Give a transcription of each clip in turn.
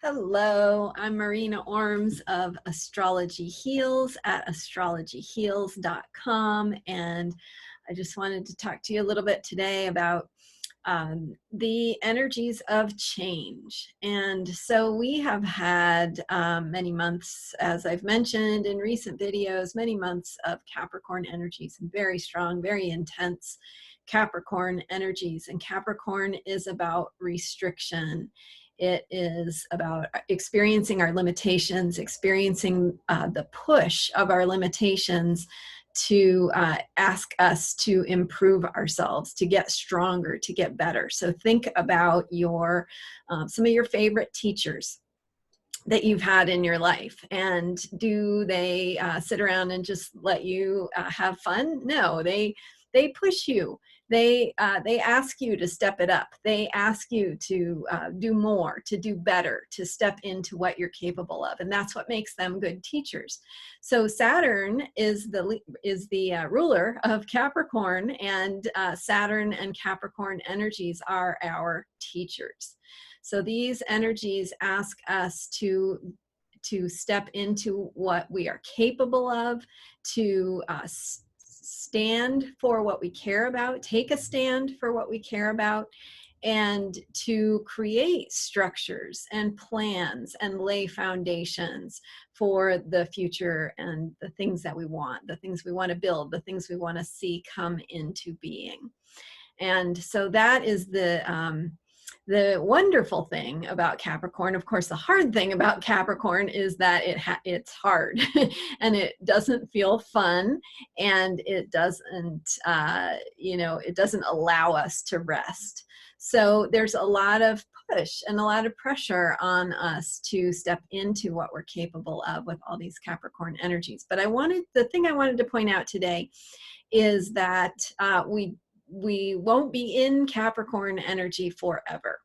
Hello, I'm Marina Orms of Astrology Heals at astrologyheals.com, and I just wanted to talk to you a little bit today about the energies of change. And so we have had many months, as I've mentioned in recent videos, many months of Capricorn energies, and very strong, very intense Capricorn energies. And Capricorn is about restriction. It is about experiencing our limitations, experiencing the push of our limitations to ask us to improve ourselves, to get stronger, to get better. So think about your some of your favorite teachers that you've had in your life, and do they sit around and just let you have fun? No, they push you. They ask you to step it up. They ask you to do more, to do better, to step into what you're capable of, and that's what makes them good teachers. So Saturn is the ruler of Capricorn, and Saturn and Capricorn energies are our teachers. So these energies ask us to step into what we are capable of, to stand for what we care about, take a stand for what we care about, and to create structures and plans and lay foundations for the future and the things that we want, the things we want to build, the things we want to see come into being. And so that is the wonderful thing about Capricorn. Of course, the hard thing about Capricorn is that it's hard and it doesn't feel fun, and it doesn't, it doesn't allow us to rest. So there's a lot of push and a lot of pressure on us to step into what we're capable of with all these Capricorn energies. But the thing I wanted to point out today is that we won't be in Capricorn energy forever.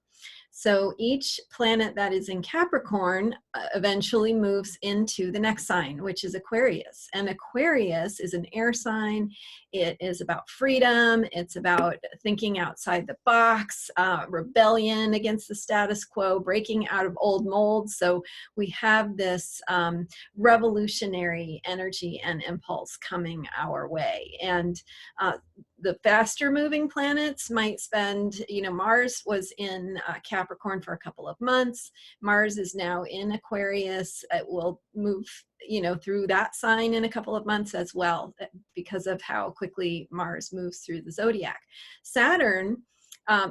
So each planet that is in Capricorn eventually moves into the next sign, which is Aquarius. And Aquarius is an air sign. It is about freedom. It's about thinking outside the box, rebellion against the status quo, breaking out of old molds. So we have this revolutionary energy and impulse coming our way. And the faster moving planets might spend, Mars was in Capricorn for a couple of months. Mars is now in Aquarius. It will move, through that sign in a couple of months as well, because of how quickly Mars moves through the zodiac. Saturn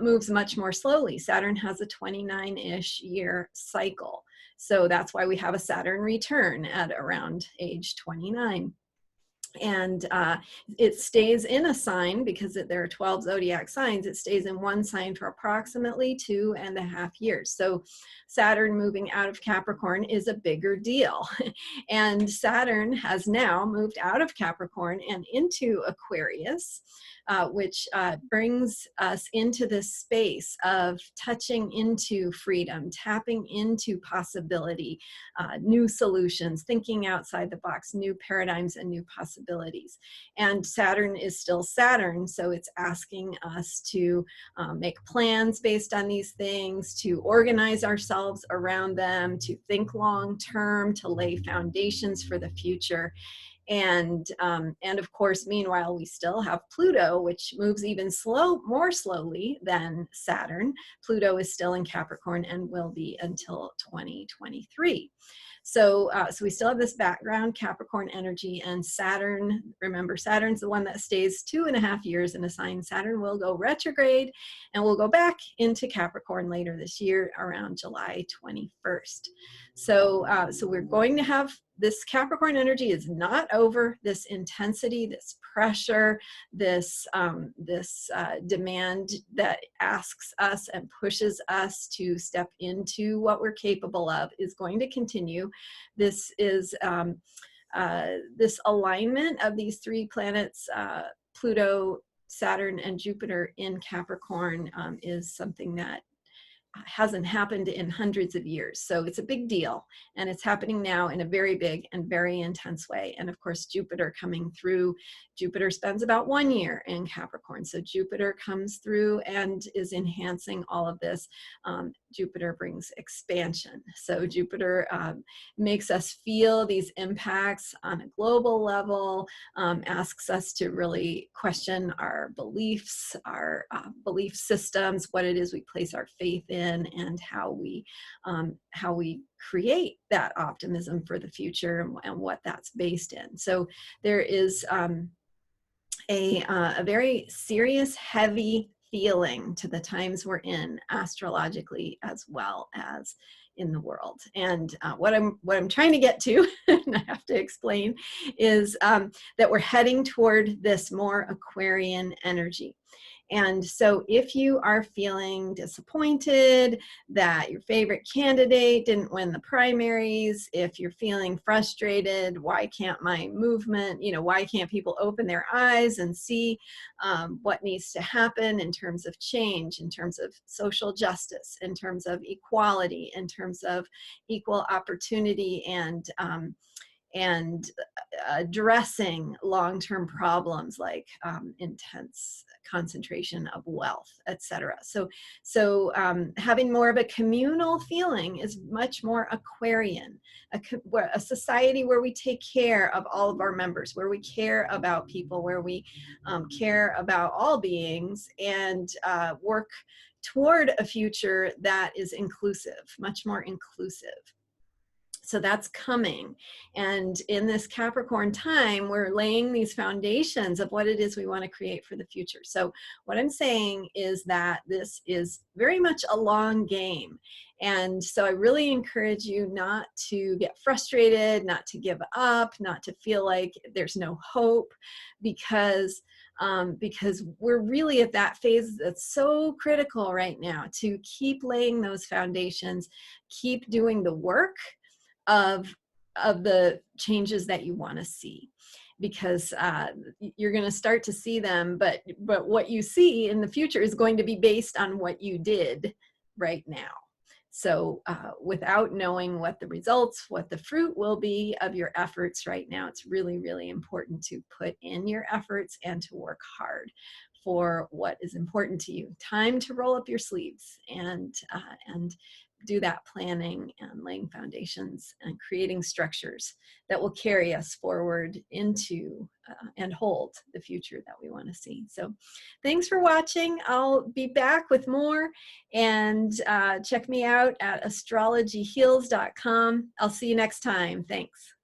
moves much more slowly. Saturn has a 29-ish year cycle. So that's why we have a Saturn return at around age 29. And it stays in a sign because there are 12 zodiac signs. It stays in one sign for approximately 2.5 years. So Saturn moving out of Capricorn is a bigger deal. And Saturn has now moved out of Capricorn and into Aquarius, which brings us into this space of touching into freedom, tapping into possibility, new solutions, thinking outside the box, new paradigms and new possibilities. And Saturn is still Saturn, so it's asking us to make plans based on these things, to organize ourselves around them, to think long term, to lay foundations for the future. And of course, meanwhile, we still have Pluto, which moves even more slowly than Saturn. Pluto is still in Capricorn and will be until 2023. So we still have this background Capricorn energy, and Saturn, remember, Saturn's the one that stays 2.5 years in a sign. Saturn will go retrograde and we'll go back into Capricorn later this year around July 21st. So we're going to have this Capricorn energy is not over. This intensity, this pressure, this demand that asks us and pushes us to step into what we're capable of is going to continue. This is this alignment of these three planets, Pluto, Saturn, and Jupiter in Capricorn, is something that hasn't happened in hundreds of years. So it's a big deal, and it's happening now in a very big and very intense way. And of course, Jupiter coming through, Jupiter spends about 1 year in Capricorn. So Jupiter comes through and is enhancing all of this, Jupiter brings expansion. So Jupiter makes us feel these impacts on a global level, asks us to really question our beliefs, our belief systems, what it is we place our faith in, and how we create that optimism for the future, and what that's based in. So there is a very serious, heavy feeling to the times we're in astrologically, as well as in the world. And what I'm trying to get to, and I have to explain, is that we're heading toward this more Aquarian energy. And so if you are feeling disappointed that your favorite candidate didn't win the primaries, if you're feeling frustrated, why can't my movement, why can't people open their eyes and see what needs to happen in terms of change, in terms of social justice, in terms of equality, in terms of equal opportunity, and addressing long-term problems like intense concentration of wealth, etc. So having more of a communal feeling is much more Aquarian, a society where we take care of all of our members, where we care about people, where we care about all beings, and work toward a future that is inclusive, much more inclusive. So that's coming. And in this Capricorn time, we're laying these foundations of what it is we want to create for the future. So what I'm saying is that this is very much a long game. And so I really encourage you not to get frustrated, not to give up, not to feel like there's no hope, because we're really at that phase that's so critical right now, to keep laying those foundations, keep doing the work of the changes that you want to see, because you're going to start to see them, but what you see in the future is going to be based on what you did right now. So without knowing what the results, what the fruit will be of your efforts right now, it's really, really important to put in your efforts and to work hard for what is important to you. Time to roll up your sleeves and do that planning and laying foundations and creating structures that will carry us forward into and hold the future that we want to see. So thanks for watching. I'll be back with more, and check me out at astrologyheals.com. I'll see you next time. Thanks.